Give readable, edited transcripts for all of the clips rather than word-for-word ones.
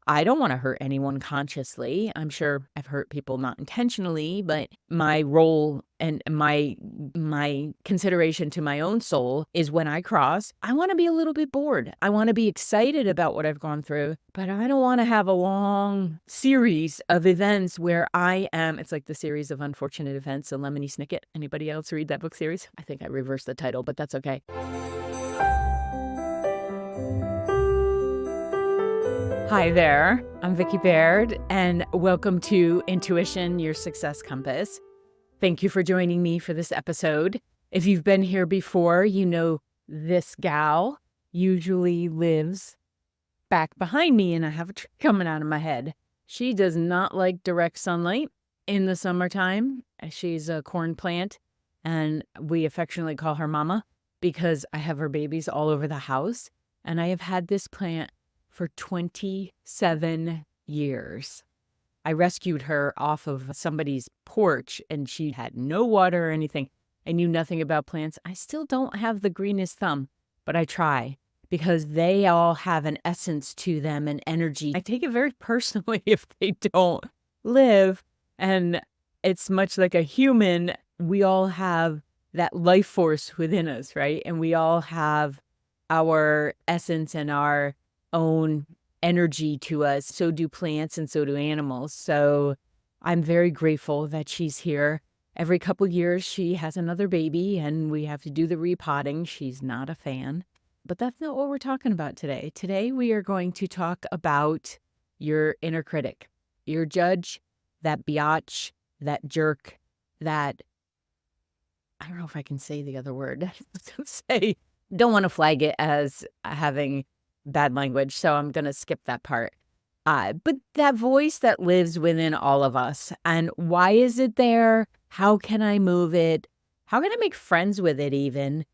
I don't want to hurt anyone consciously. I'm sure I've hurt people not intentionally, but my role and my consideration to my own soul is when I cross, I want to be a little bit bored. I want to be excited about what I've gone through, but I don't want to have a long series of events where I am. It's like the series of unfortunate events and Lemony Snicket. Anybody else read that book series? I think I reversed the title, but that's okay. Hi there, I'm Vicki Baird, and welcome to Intuition, Your Success Compass. Thank you for joining me for this episode. If you've been here before, you know this gal usually lives back behind me, and I have a tree coming out of my head. She does not like direct sunlight in the summertime. She's a corn plant, and we affectionately call her Mama because I have her babies all over the house, and I have had this plant for 27 years. I rescued her off of somebody's porch and she had no water or anything. I knew nothing about plants. I still don't have the greenest thumb, but I try because they all have an essence to them and energy. I take it very personally if they don't live. And it's much like a human. We all have that life force within us, right? And we all have our essence and our own energy to us. So do plants and so do animals. So I'm very grateful that she's here. Every couple years she has another baby and we have to do the repotting. She's not a fan, but that's not what we're talking about today. Today we are going to talk about your inner critic, your judge, that biatch, that jerk, that I don't know if I can say the other word. Don't want to flag it as having bad language, so I'm going to skip that part. But that voice that lives within all of us, and why is it there? How can I move it? How can I make friends with it even?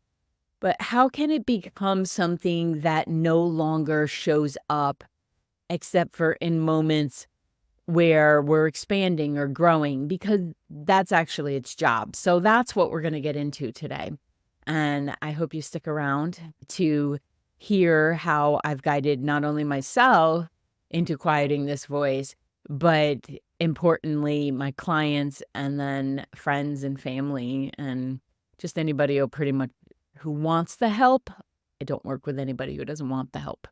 But how can it become something that no longer shows up except for in moments where we're expanding or growing? Because that's actually its job. So that's what we're going to get into today. And I hope you stick around to hear how I've guided not only myself into quieting this voice, but importantly, my clients and then friends and family and just anybody who wants the help. I don't work with anybody who doesn't want the help.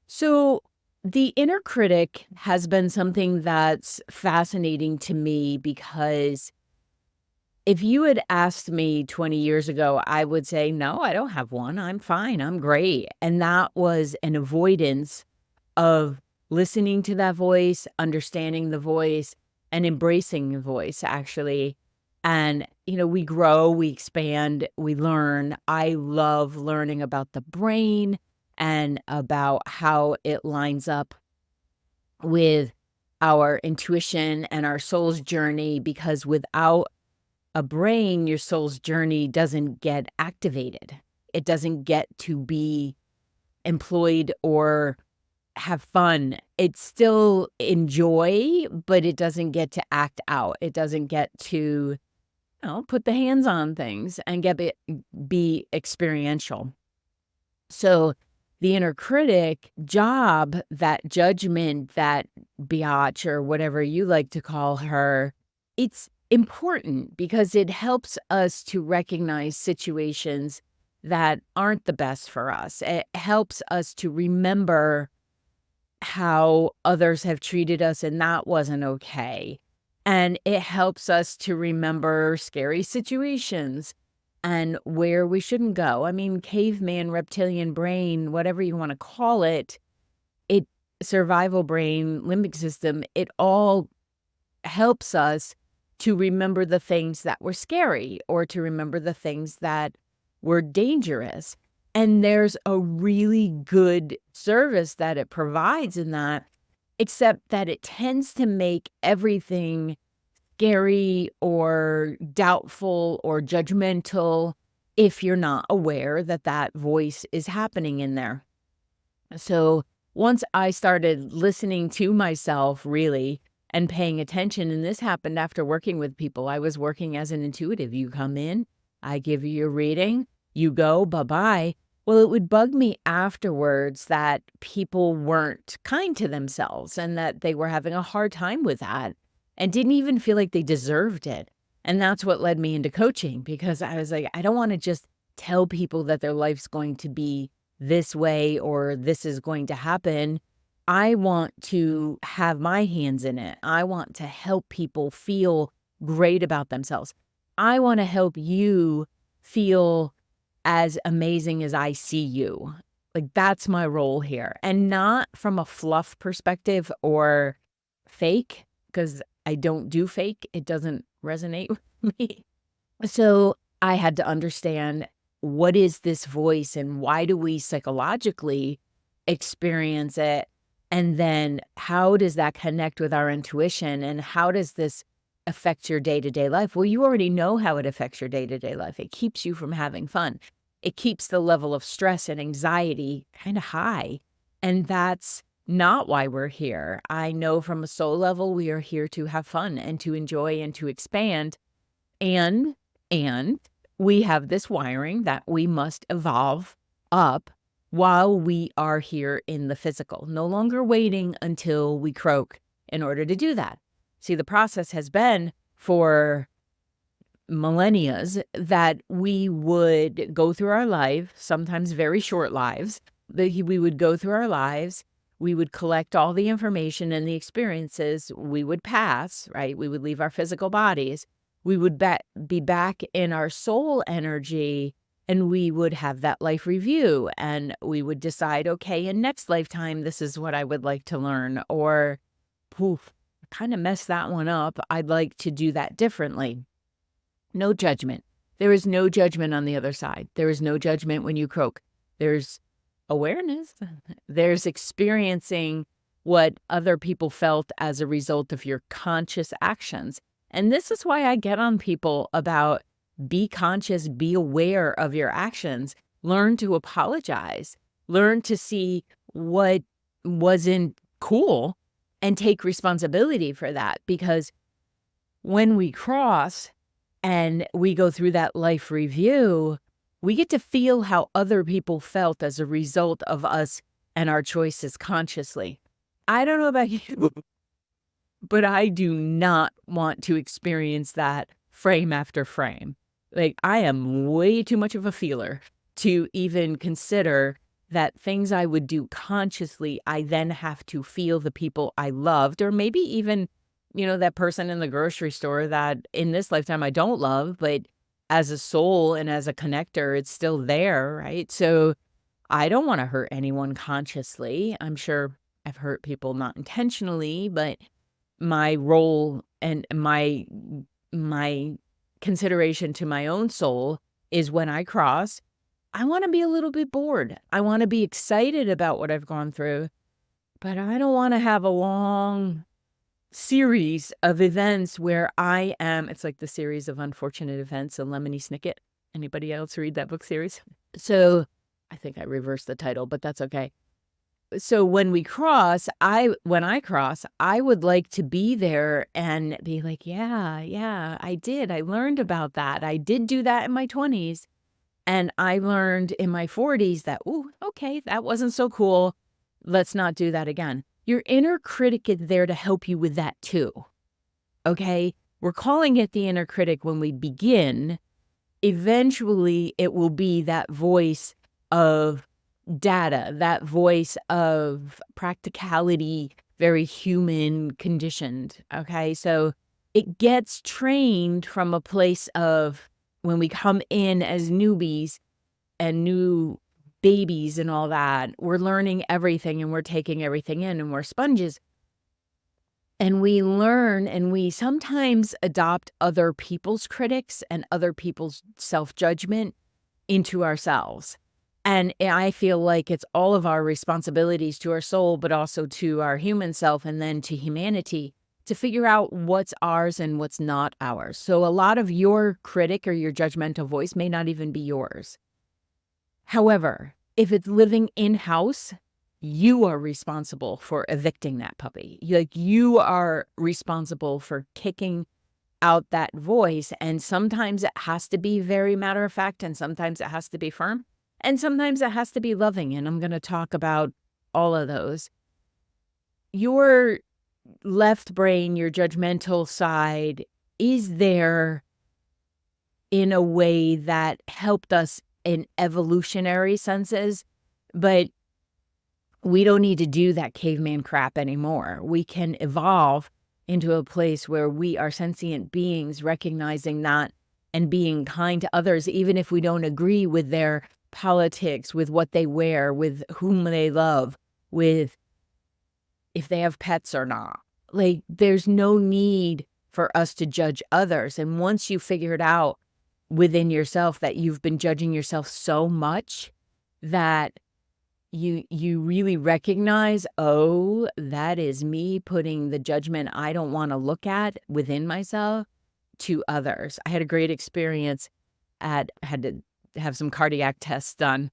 So the inner critic has been something that's fascinating to me because if you had asked me 20 years ago, I would say, no, I don't have one. I'm fine. I'm great. And that was an avoidance of listening to that voice, understanding the voice, and embracing the voice, actually. And, we grow, we expand, we learn. I love learning about the brain and about how it lines up with our intuition and our soul's journey, because without a brain, your soul's journey doesn't get activated. It doesn't get to be employed or have fun. It's still enjoy, but it doesn't get to act out. It doesn't get to, put the hands on things and be experiential. So the inner critic job, that judgment, that biatch, or whatever you like to call her, it's important because it helps us to recognize situations that aren't the best for us. It helps us to remember how others have treated us and that wasn't okay. And it helps us to remember scary situations and where we shouldn't go. I mean, caveman, reptilian brain, whatever you want to call it, survival brain, limbic system, it all helps us to remember the things that were scary or to remember the things that were dangerous. And there's a really good service that it provides in that, except that it tends to make everything scary or doubtful or judgmental if you're not aware that that voice is happening in there. So once I started listening to myself really and paying attention, and this happened after working with people. I was working as an intuitive. You come in, I give you your reading, you go, bye-bye. Well, it would bug me afterwards that people weren't kind to themselves and that they were having a hard time with that and didn't even feel like they deserved it. And that's what led me into coaching, because I was like, I don't want to just tell people that their life's going to be this way or this is going to happen. I want to have my hands in it. I want to help people feel great about themselves. I want to help you feel as amazing as I see you. Like, that's my role here. And not from a fluff perspective or fake, because I don't do fake. It doesn't resonate with me. So I had to understand, what is this voice and why do we psychologically experience it? And then how does that connect with our intuition? And how does this affect your day-to-day life? Well, you already know how it affects your day-to-day life. It keeps you from having fun. It keeps the level of stress and anxiety kind of high. And that's not why we're here. I know from a soul level, we are here to have fun and to enjoy and to expand. And we have this wiring that we must evolve up while we are here in the physical, no longer waiting until we croak in order to do that. See, the process has been for millennia that we would go through our life, sometimes very short lives, that we would go through our lives, we would collect all the information and the experiences, we would pass, right? We would leave our physical bodies, we would be back in our soul energy, and we would have that life review, and we would decide, okay, in next lifetime, this is what I would like to learn, or poof, kind of messed that one up. I'd like to do that differently. No judgment. There is no judgment on the other side. There is no judgment when you croak. There's awareness. There's experiencing what other people felt as a result of your conscious actions. And this is why I get on people about be conscious, be aware of your actions, learn to apologize, learn to see what wasn't cool and take responsibility for that. Because when we cross and we go through that life review, we get to feel how other people felt as a result of us and our choices consciously. I don't know about you, but I do not want to experience that frame after frame. Like, I am way too much of a feeler to even consider that things I would do consciously, I then have to feel the people I loved, or maybe even, that person in the grocery store that in this lifetime I don't love, but as a soul and as a connector, it's still there, right? So I don't want to hurt anyone consciously. I'm sure I've hurt people not intentionally, but my role and my consideration to my own soul is, when I cross, I want to be a little bit bored. I want to be excited about what I've gone through, but I don't want to have a long series of events where I am, it's like the series of unfortunate events and Lemony Snicket. Anybody else read that book series? So I think I reversed the title, but that's okay. So when I cross, I would like to be there and be like, yeah, I did. I learned about that. I did do that in my 20s. And I learned in my 40s that, okay, that wasn't so cool. Let's not do that again. Your inner critic is there to help you with that too. Okay? We're calling it the inner critic when we begin. Eventually, it will be that voice of data, that voice of practicality, very human conditioned. Okay? So it gets trained from a place of, when we come in as newbies and new babies and all that, we're learning everything and we're taking everything in and we're sponges. And we learn and we sometimes adopt other people's critics and other people's self-judgment into ourselves. And I feel like it's all of our responsibilities to our soul, but also to our human self and then to humanity, to figure out what's ours and what's not ours. So a lot of your critic or your judgmental voice may not even be yours. However, if it's living in-house, you are responsible for evicting that puppy. You are responsible for kicking out that voice. And sometimes it has to be very matter of fact, and sometimes it has to be firm. And sometimes it has to be loving, and I'm going to talk about all of those. Your left brain, your judgmental side, is there in a way that helped us in evolutionary senses, but we don't need to do that caveman crap anymore. We can evolve into a place where we are sentient beings, recognizing that and being kind to others, even if we don't agree with their politics, with what they wear, with whom they love, with if they have pets or not. Like, there's no need for us to judge others. And once you figure it out within yourself that you've been judging yourself so much that you really recognize, oh, that is me putting the judgment I don't want to look at within myself to others. I had a great experience had to have some cardiac tests done.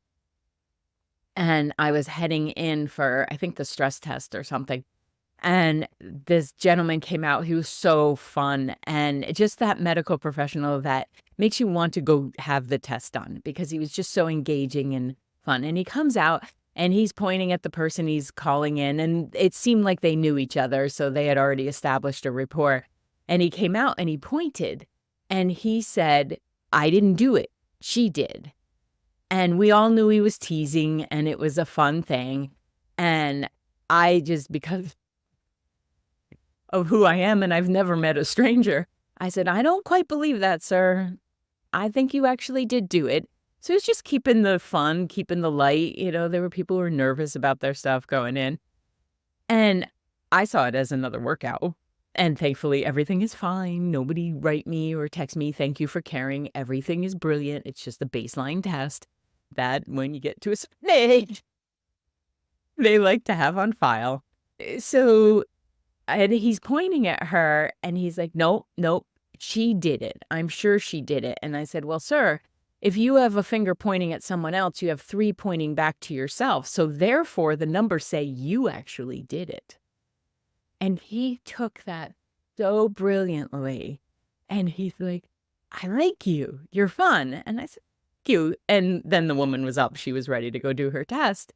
And I was heading in for, I think, the stress test or something. And this gentleman came out. He was so fun. And just that medical professional that makes you want to go have the test done because he was just so engaging and fun. And he comes out and he's pointing at the person he's calling in. And it seemed like they knew each other. So they had already established a rapport. And he came out and he pointed and he said, "I didn't do it. She did." And we all knew he was teasing and it was a fun thing. And I just, because of who I am and I've never met a stranger, I said, "I don't quite believe that, sir. I think you actually did do it." So it's just keeping the fun, keeping the light. There were people who were nervous about their stuff going in. And I saw it as another workout. And thankfully, everything is fine. Nobody write me or text me, "Thank you for caring." Everything is brilliant. It's just a baseline test that when you get to a certain age, they like to have on file. So, and he's pointing at her and he's like, "Nope, nope, she did it. I'm sure she did it." And I said, "Well, sir, if you have a finger pointing at someone else, you have 3 pointing back to yourself. So therefore, the numbers say you actually did it." And he took that so brilliantly. And he's like, "I like you. You're fun." And I said, "Thank you." And then the woman was up. She was ready to go do her test.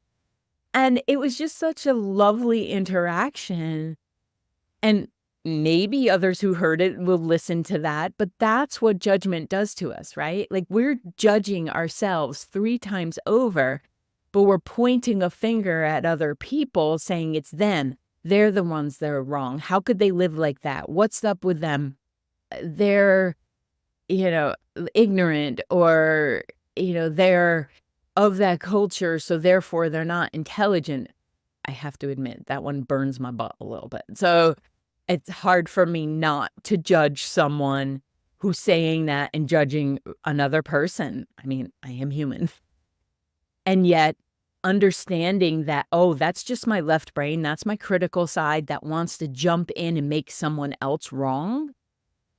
And it was just such a lovely interaction. And maybe others who heard it will listen to that. But that's what judgment does to us, right? Like, we're judging ourselves 3 times over, but we're pointing a finger at other people saying it's them. They're the ones that are wrong. How could they live like that? What's up with them? They're, ignorant, or, they're of that culture, so therefore they're not intelligent. I have to admit that one burns my butt a little bit. So it's hard for me not to judge someone who's saying that and judging another person. I mean, I am human. And yet, understanding that, oh, that's just my left brain. That's my critical side that wants to jump in and make someone else wrong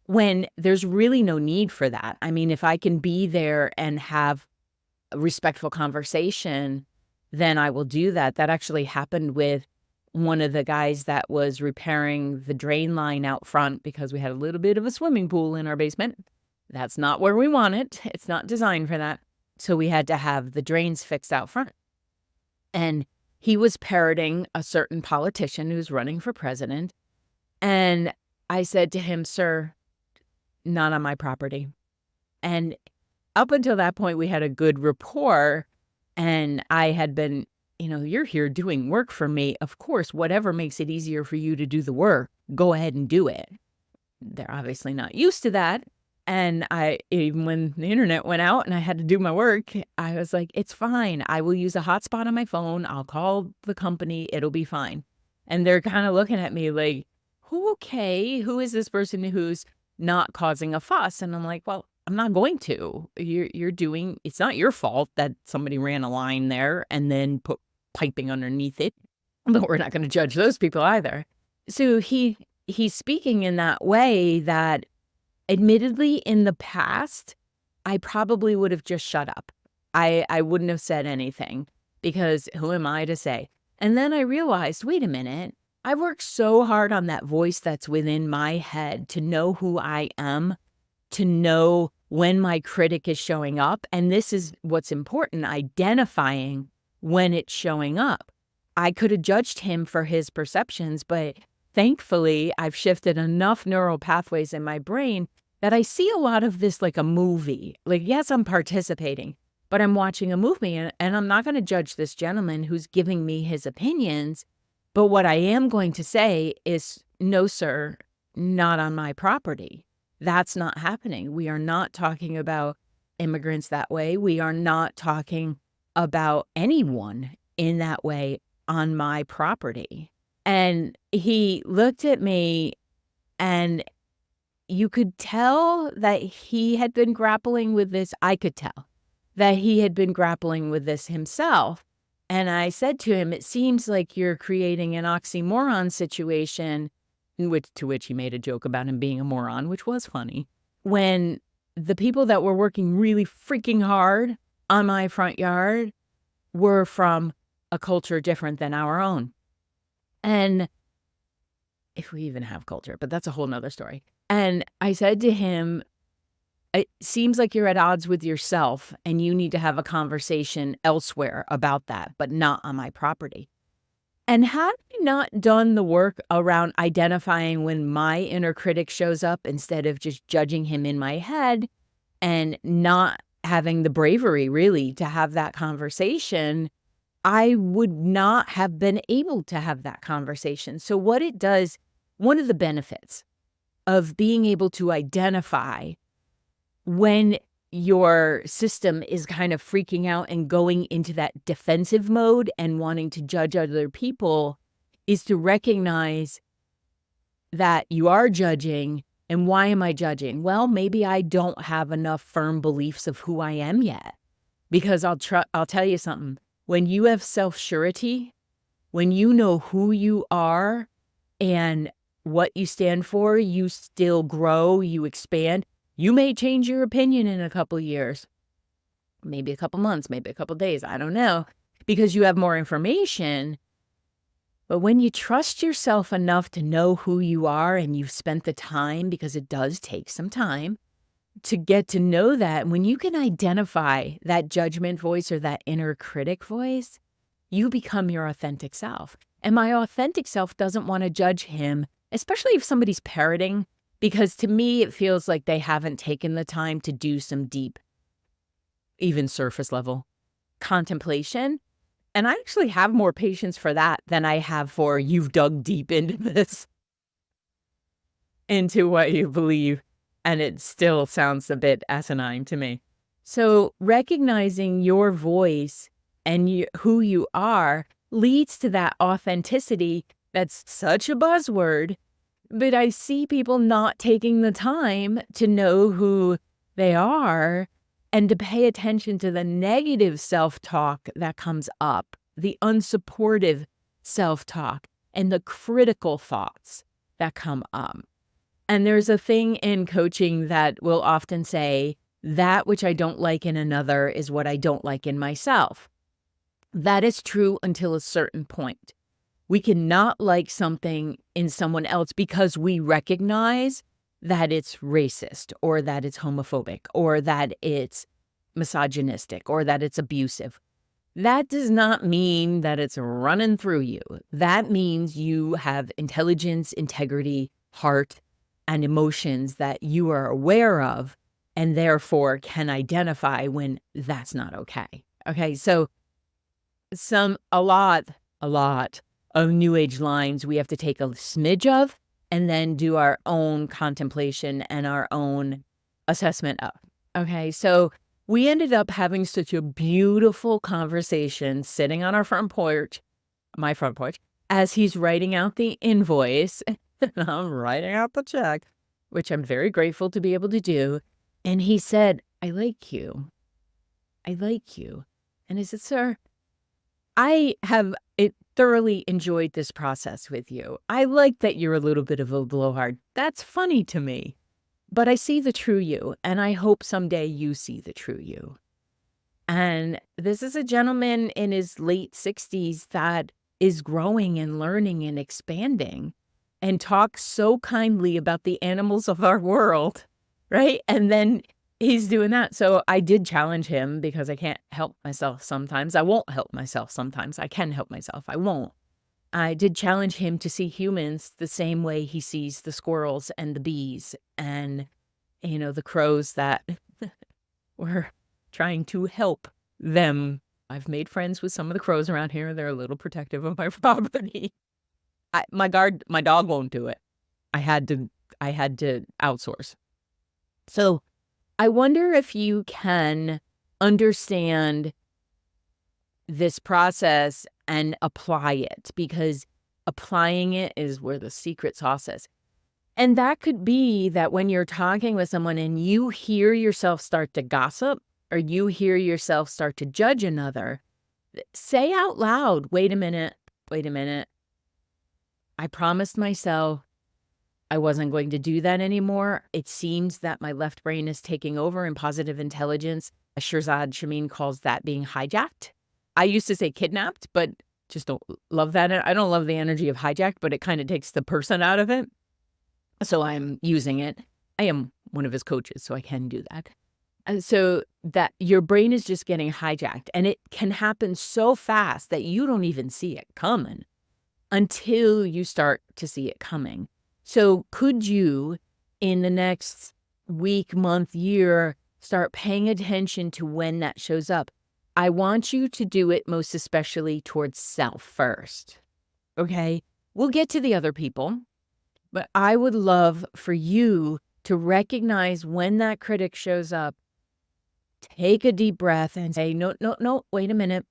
when there's really no need for that. I mean, if I can be there and have a respectful conversation, then I will do that. That actually happened with one of the guys that was repairing the drain line out front because we had a little bit of a swimming pool in our basement. That's not where we want it. It's not designed for that. So we had to have the drains fixed out front. And he was parroting a certain politician who's running for president. And I said to him, "Sir, not on my property." And up until that point, we had a good rapport. And I had been, "You're here doing work for me. Of course, whatever makes it easier for you to do the work, go ahead and do it." They're obviously not used to that. And even when the internet went out and I had to do my work, I was like, "It's fine. I will use a hotspot on my phone. I'll call the company. It'll be fine." And they're kind of looking at me like, okay, who is this person who's not causing a fuss? And I'm like, well, I'm not going to. It's not your fault that somebody ran a line there and then put piping underneath it. But we're not going to judge those people either. So he's speaking in that way that, admittedly, in the past, I probably would have just shut up. I wouldn't have said anything because who am I to say? And then I realized, wait a minute, I worked so hard on that voice that's within my head to know who I am, to know when my critic is showing up. And this is what's important, identifying when it's showing up. I could have judged him for his perceptions, but thankfully, I've shifted enough neural pathways in my brain that I see a lot of this like a movie. Like, yes, I'm participating, but I'm watching a movie, and I'm not going to judge this gentleman who's giving me his opinions. But what I am going to say is, no, sir, not on my property. That's not happening. We are not talking about immigrants that way. We are not talking about anyone in that way on my property. And he looked at me, and you could tell that he had been grappling with this. I could tell that he had been grappling with this himself. And I said to him, it seems like you're creating an oxymoron situation, to which he made a joke about him being a moron, which was funny, when the people that were working really freaking hard on my front yard were from a culture different than our own. And if we even have culture, but that's a whole nother story. And I said to him, it seems like you're at odds with yourself, and you need to have a conversation elsewhere about that, but not on my property. And had I not done the work around identifying when my inner critic shows up instead of just judging him in my head and not having the bravery really to have that conversation, I would not have been able to have that conversation. So what it does, one of the benefits of being able to identify when your system is kind of freaking out and going into that defensive mode and wanting to judge other people is to recognize that you are judging. And why am I judging? Well, maybe I don't have enough firm beliefs of who I am yet. Because I'll tell you something. When you have self-surety, when you know who you are and what you stand for, you still grow, you expand. You may change your opinion in a couple of years, maybe a couple months, maybe a couple days. I don't know, because you have more information. But when you trust yourself enough to know who you are, and you've spent the time, because it does take some time to get to know that, when you can identify that judgment voice or that inner critic voice, you become your authentic self. And my authentic self doesn't want to judge him, especially if somebody's parroting. Because to me, it feels like they haven't taken the time to do some deep, even surface level contemplation. And I actually have more patience for that than I have for you've dug deep into this, into what you believe. And it still sounds a bit asinine to me. So recognizing your voice and who you are leads to that authenticity that's such a buzzword. But I see people not taking the time to know who they are and to pay attention to the negative self-talk that comes up, the unsupportive self-talk, and the critical thoughts that come up. And there's a thing in coaching that will often say, that which I don't like in another is what I don't like in myself. That is true until a certain point. We cannot like something in someone else because we recognize that it's racist or that it's homophobic or that it's misogynistic or that it's abusive. That does not mean that it's running through you. That means you have intelligence, integrity, heart, and emotions that you are aware of and therefore can identify when that's not okay. Okay, so a lot of New Age lines we have to take a smidge of and then do our own contemplation and our own assessment of. Okay, so we ended up having such a beautiful conversation sitting on our front porch, my front porch, as he's writing out the invoice and I'm writing out the check, which I'm very grateful to be able to do. And he said, I like you. I like you. And I said, sir, I have thoroughly enjoyed this process with you. I like that you're a little bit of a blowhard. That's funny to me. But I see the true you, and I hope someday you see the true you. And this is a gentleman in his late 60s that is growing and learning and expanding and talks so kindly about the animals of our world, right? And then he's doing that. So I did challenge him because I can't help myself sometimes. I won't help myself sometimes. I can help myself. I won't. I did challenge him to see humans the same way he sees the squirrels and the bees and, the crows that were trying to help them. I've made friends with some of the crows around here. They're a little protective of my property. My dog won't do it. I had to outsource. So I wonder if you can understand this process and apply it, because applying it is where the secret sauce is. And that could be that when you're talking with someone and you hear yourself start to gossip or you hear yourself start to judge another, say out loud, wait a minute. I promised myself I wasn't going to do that anymore. It seems that my left brain is taking over in positive intelligence. Shirzad Shamin calls that being hijacked. I used to say kidnapped, but just don't love that. I don't love the energy of hijacked, but it kind of takes the person out of it. So I'm using it. I am one of his coaches, so I can do that. And so that your brain is just getting hijacked, and it can happen so fast that you don't even see it coming until you start to see it coming. So could you, in the next week, month, year, start paying attention to when that shows up? I want you to do it most especially towards self first, okay? We'll get to the other people, but I would love for you to recognize when that critic shows up, take a deep breath and say, no, wait a minute.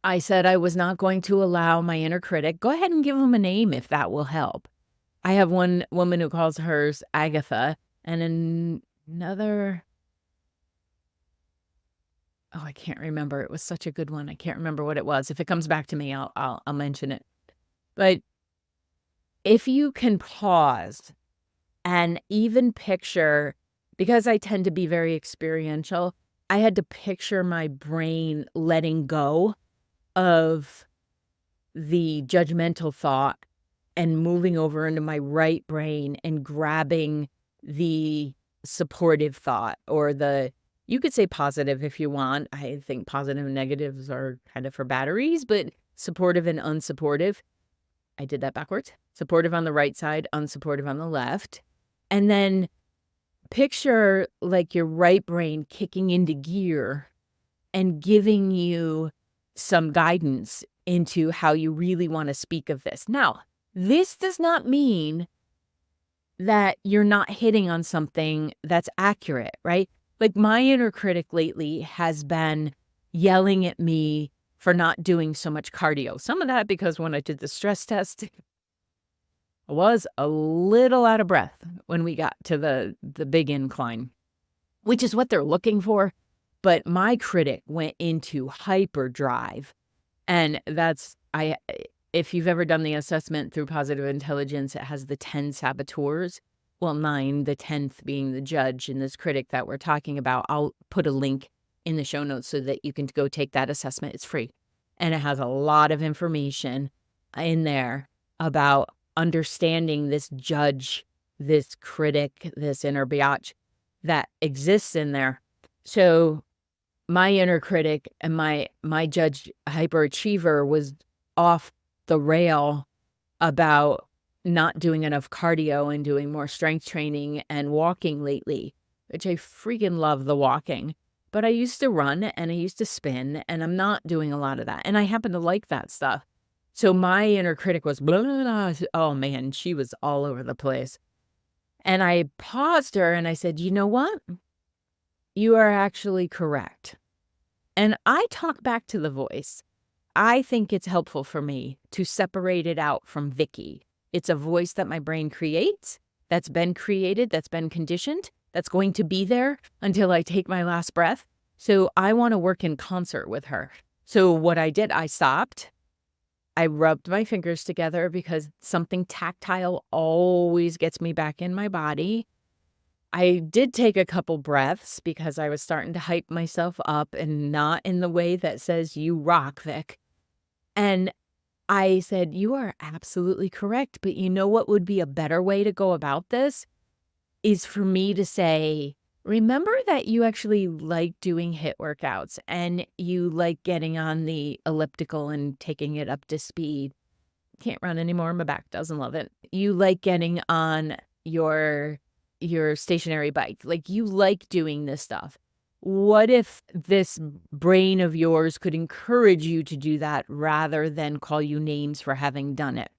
I said I was not going to allow my inner critic. Go ahead and give him a name if that will help. I have one woman who calls hers Agatha, and another, I can't remember. It was such a good one. I can't remember what it was. If it comes back to me, I'll mention it. But if you can pause and even picture, because I tend to be very experiential, I had to picture my brain letting go of the judgmental thought and moving over into my right brain and grabbing the supportive thought, or you could say positive if you want. I think positive and negatives are kind of for batteries, but supportive and unsupportive. I did that backwards. Supportive on the right side, unsupportive on the left. And then picture like your right brain kicking into gear and giving you some guidance into how you really want to speak of this. Now, this does not mean that you're not hitting on something that's accurate, right? Like my inner critic lately has been yelling at me for not doing so much cardio. Some of that because when I did the stress test, I was a little out of breath when we got to the big incline, which is what they're looking for. But my critic went into hyperdrive. And if you've ever done the assessment through positive intelligence, it has the 10 saboteurs. Well, 9, the 10th being the judge and this critic that we're talking about. I'll put a link in the show notes so that you can go take that assessment. It's free. And it has a lot of information in there about understanding this judge, this critic, this inner biatch that exists in there. So my inner critic and my judge hyperachiever was off the rail about not doing enough cardio and doing more strength training and walking lately, which I freaking love the walking. But I used to run and I used to spin, and I'm not doing a lot of that. And I happen to like that stuff. So my inner critic was blah, blah, blah. Oh man, she was all over the place. And I paused her and I said, you know what? You are actually correct. And I talk back to the voice. I think it's helpful for me to separate it out from Vicky. It's a voice that my brain creates, that's been created, that's been conditioned, that's going to be there until I take my last breath. So I want to work in concert with her. So what I did, I stopped. I rubbed my fingers together because something tactile always gets me back in my body. I did take a couple breaths because I was starting to hype myself up, and not in the way that says you rock, Vic. And I said, you are absolutely correct. But you know what would be a better way to go about this is for me to say, remember that you actually like doing HIIT workouts and you like getting on the elliptical and taking it up to speed. Can't run anymore. My back doesn't love it. You like getting on your stationary bike. Like, you like doing this stuff. What if this brain of yours could encourage you to do that rather than call you names for having done it?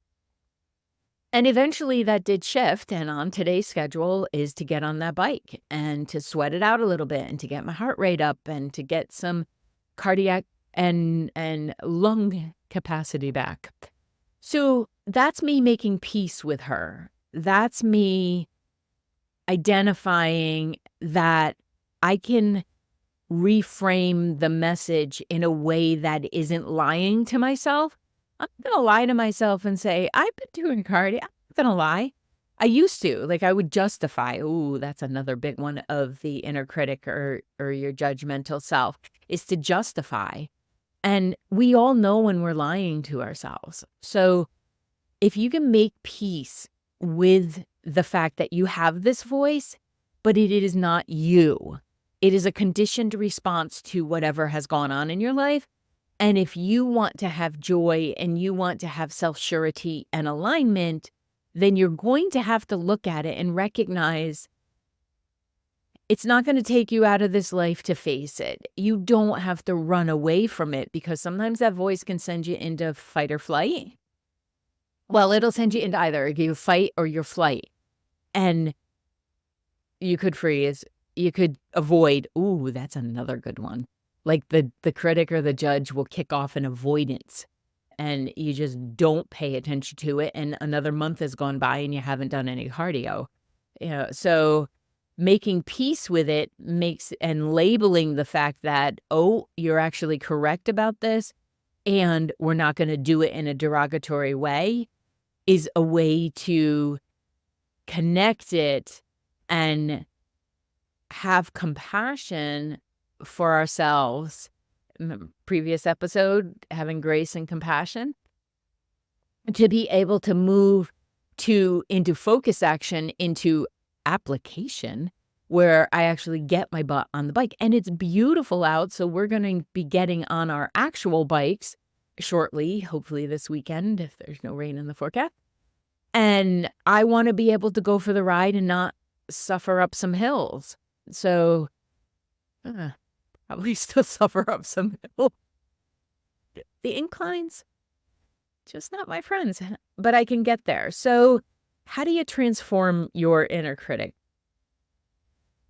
And eventually that did shift, and on today's schedule is to get on that bike and to sweat it out a little bit and to get my heart rate up and to get some cardiac and lung capacity back. So that's me making peace with her. That's me identifying that I can reframe the message in a way that isn't lying to myself. I'm going to lie to myself and say, I've been doing cardio. I'm not going to lie. I used to. Like, I would justify. Ooh, that's another big one of the inner critic or your judgmental self, is to justify. And we all know when we're lying to ourselves. So if you can make peace with the fact that you have this voice, but it is not you. It is a conditioned response to whatever has gone on in your life. And if you want to have joy and you want to have self-surety and alignment, then you're going to have to look at it and recognize it's not going to take you out of this life to face it. You don't have to run away from it, because sometimes that voice can send you into fight or flight. Well, it'll send you into either your fight or your flight. And you could freeze. You could avoid. Ooh, that's another good one. Like the critic or the judge will kick off an avoidance and you just don't pay attention to it. And another month has gone by and you haven't done any cardio. So making peace with it and labeling the fact that, oh, you're actually correct about this and we're not going to do it in a derogatory way, is a way to connect it and have compassion for ourselves. Previous episode, having grace and compassion, to be able to move into focus action, into application, where I actually get my butt on the bike. And it's beautiful out, so we're going to be getting on our actual bikes shortly, hopefully this weekend, if there's no rain in the forecast. And I want to be able to go for the ride and not suffer up some hills. So probably still suffer up some hills. The inclines, just not my friends, but I can get there. So how do you transform your inner critic?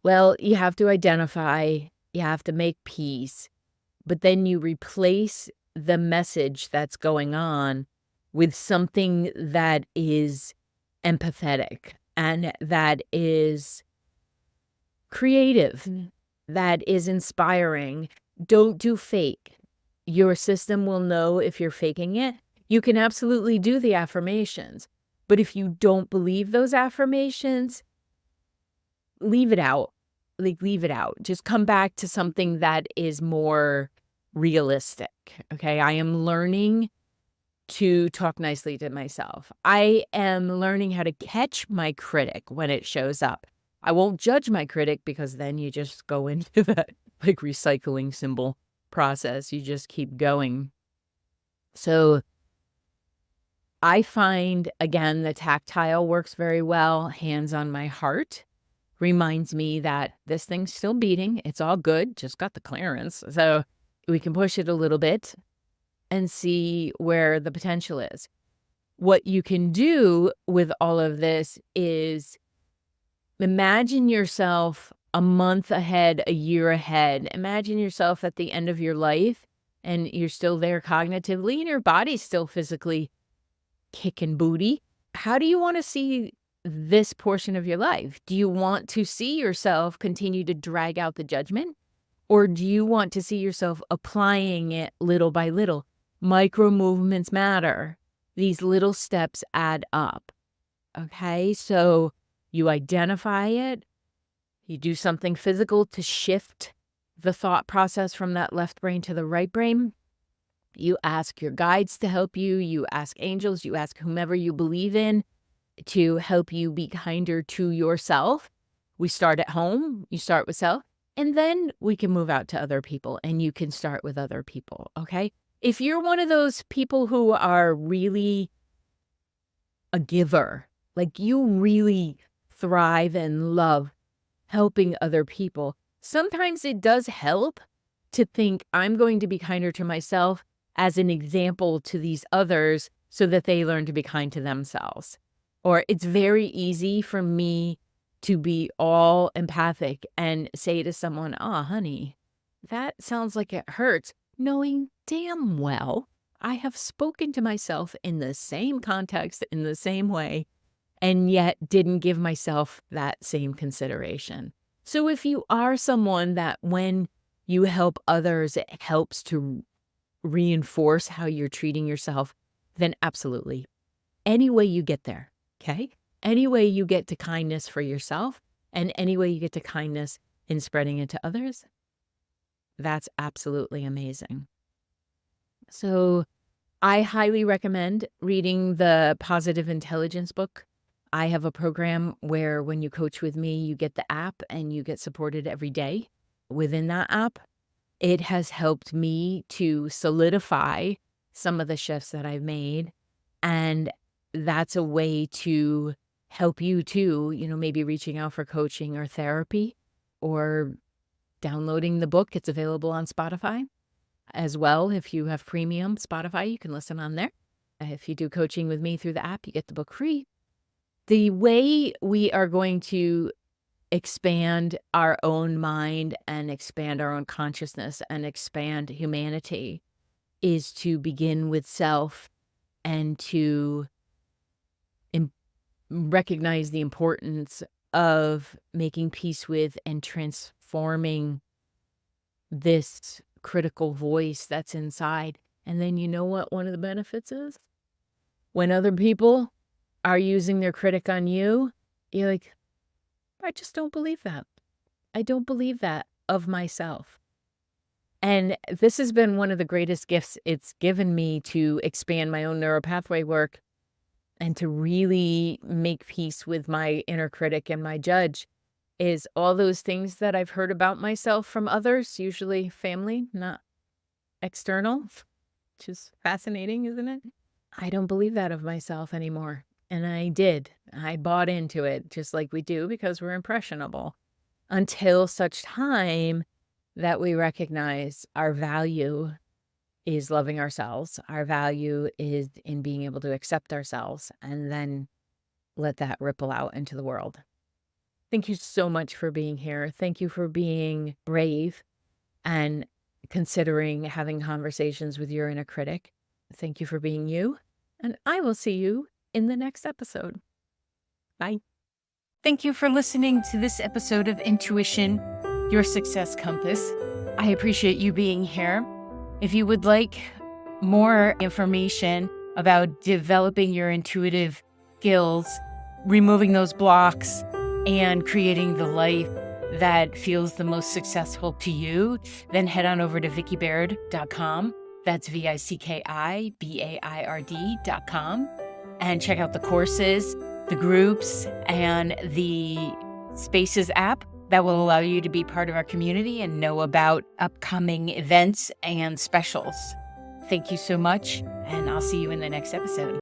Well, you have to identify, you have to make peace, but then you replace the message that's going on with something that is empathetic and that is creative, that is inspiring. Don't do fake. Your system will know if you're faking it. You can absolutely do the affirmations, but if you don't believe those affirmations, leave it out. Like, leave it out. Just come back to something that is more realistic. Okay. I am learning to talk nicely to myself. I am learning how to catch my critic when it shows up. I won't judge my critic, because then you just go into that like recycling symbol process. You just keep going. So I find, again, the tactile works very well. Hands on my heart reminds me that this thing's still beating. It's all good. Just got the clearance. So we can push it a little bit and see where the potential is. What you can do with all of this is imagine yourself a month ahead, a year ahead. Imagine yourself at the end of your life and you're still there cognitively and your body's still physically kicking booty. How do you want to see this portion of your life? Do you want to see yourself continue to drag out the judgment? Or do you want to see yourself applying it little by little? Micro movements matter. These little steps add up. Okay, so you identify it. You do something physical to shift the thought process from that left brain to the right brain. You ask your guides to help you. You ask angels. You ask whomever you believe in to help you be kinder to yourself we start at home, you start with self, and then we can move out to other people and you can start with other people, okay? If you're one of those people who are really a giver, like you really thrive and love helping other people, sometimes it does help to think I'm going to be kinder to myself as an example to these others so that they learn to be kind to themselves. Or it's very easy for me to be all empathic and say to someone, "Oh, honey, that sounds like it hurts," knowing damn well I have spoken to myself in the same context, in the same way, and yet didn't give myself that same consideration. So if you are someone that when you help others, it helps to reinforce how you're treating yourself, then absolutely. Any way you get there, okay? Any way you get to kindness for yourself and any way you get to kindness in spreading it to others, that's absolutely amazing. So I highly recommend reading the Positive Intelligence book. I have a program where when you coach with me, you get the app and you get supported every day within that app. It has helped me to solidify some of the shifts that I've made. And that's a way to help you too, maybe reaching out for coaching or therapy or downloading the book. It's available on Spotify as well. If you have premium Spotify, you can listen on there. If you do coaching with me through the app, you get the book free. The way we are going to expand our own mind and expand our own consciousness and expand humanity is to begin with self and to recognize the importance of making peace with and transforming this critical voice that's inside. And then you know what one of the benefits is? When other people are using their critic on you, you're like, I just don't believe that. I don't believe that of myself. And this has been one of the greatest gifts it's given me to expand my own neuropathway work and to really make peace with my inner critic and my judge is all those things that I've heard about myself from others, usually family, not external, which is fascinating, isn't it? I don't believe that of myself anymore. And I did. I bought into it just like we do because we're impressionable until such time that we recognize our value is loving ourselves. Our value is in being able to accept ourselves and then let that ripple out into the world. Thank you so much for being here. Thank you for being brave and considering having conversations with your inner critic. Thank you for being you. And I will see you in the next episode. Bye. Thank you for listening to this episode of Intuition, Your Success Compass. I appreciate you being here. If you would like more information about developing your intuitive skills, removing those blocks, and creating the life that feels the most successful to you, then head on over to vickibaird.com. That's VICKIBAIRD.com. And check out the courses, the groups, and the Spaces app that will allow you to be part of our community and know about upcoming events and specials. Thank you so much, and I'll see you in the next episode.